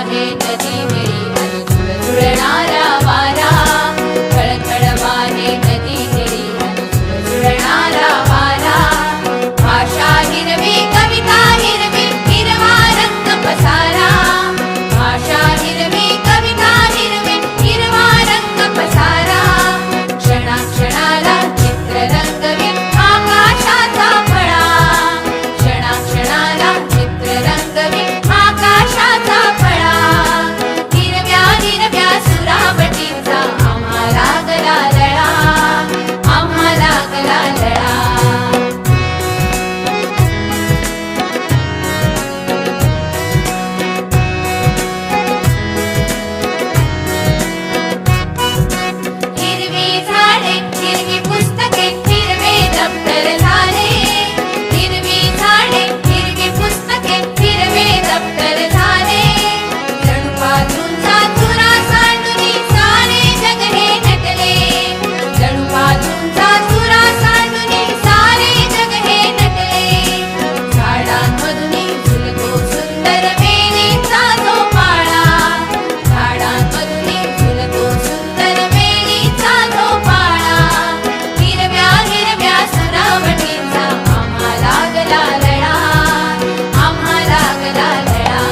आहे नदी मेरी अन झुळझुळणारा वारा, खळखळ वाहे नदी मेरी अन झुळझुळणारा वारा. भाषा हिरवी कविता हिरवी हिरवा रंग पसारा, भाषा हिरवी कविता हिरवी हिरवा रंग पसारा. क्षणाक्षणाला चित्र रंगवी आकाशाचा फळा, क्षणाक्षणाला चित्र रंगवी आकाशाचा फळा. हिरव्या हिरव्या सुरावटीचा आम्हाला गला लळा, आम्हाला गला लळा. हिरवी झाडे हिरवी पुस्तके हिरवे दप्तर झाले, हिरवी झाडे हिरवी पुस्तके हिरवे दप्तर झाले. जणू बाजूंचा चुरा सांडूनी सारे जग हे नटले, जणू बाजूंचा चुरा सांडूनी सारे जग हे नटले. झाडांमधून झुलतो सुंदर वेलीचा तो पाळा, झाडांमधून झुलतो सुंदर वेलीचा तो पाळा. हिरव्या हिरव्या सुरावटीचा आम्हाला गला लळा, आम्हाला गला लळा.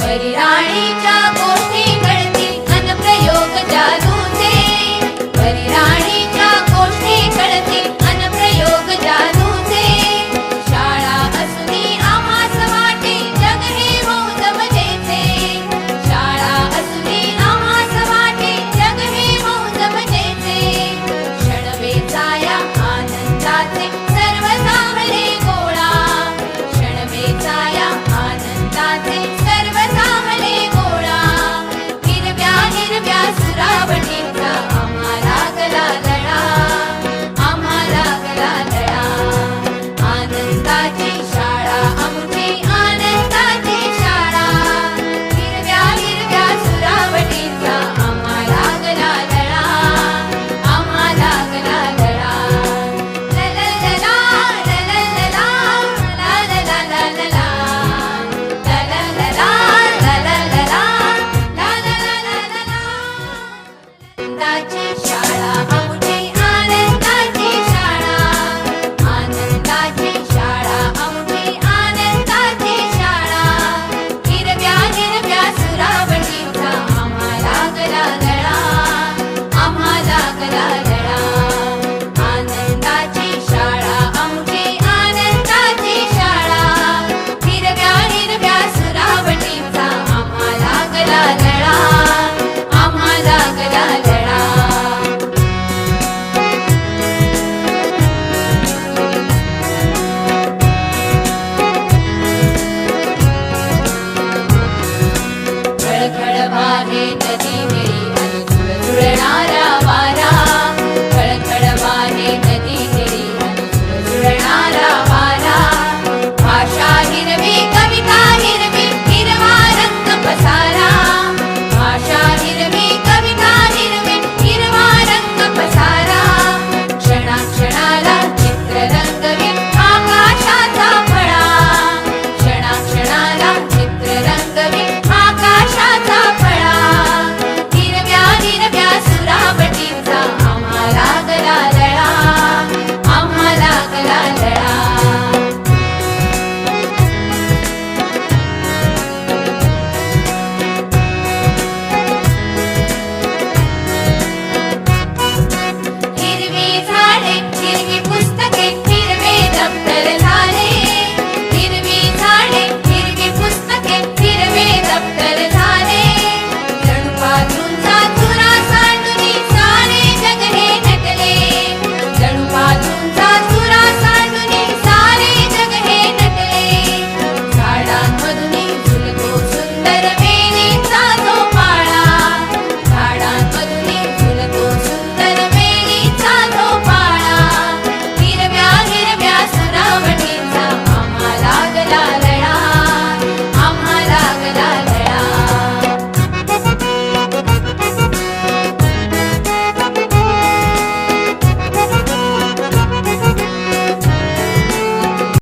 परिराणीच्या गोष्टी कळतील अन प्रयोग जादूचे, परिराणीच्या गोष्टी कळतील अन प्रयोग जादूचे. शाळा असुनी आम्हास वाटे जग हे मौज मजेचे, शाळा असुनी आम्हास वाटे जग हे मौज मजेचे. क्षणवेचा या आनंदाचे सर्व सामले गोळा, क्षणवेचा या आनंदाचे सर्व सामले गोळा. हिरव्या हिरव्या सुरावटीचा आम्हाला गला लळा, आम्हाला गला लळा. आनंदाची शाळा आमची आनंदाची शाळा, हिरव्या हिरव्या सुरावटीचा आम्हाला गला लळा, आम्हाला गला लळा. लललला लललला लललला लललला लललला लललला लललला. आनंदाची शाळा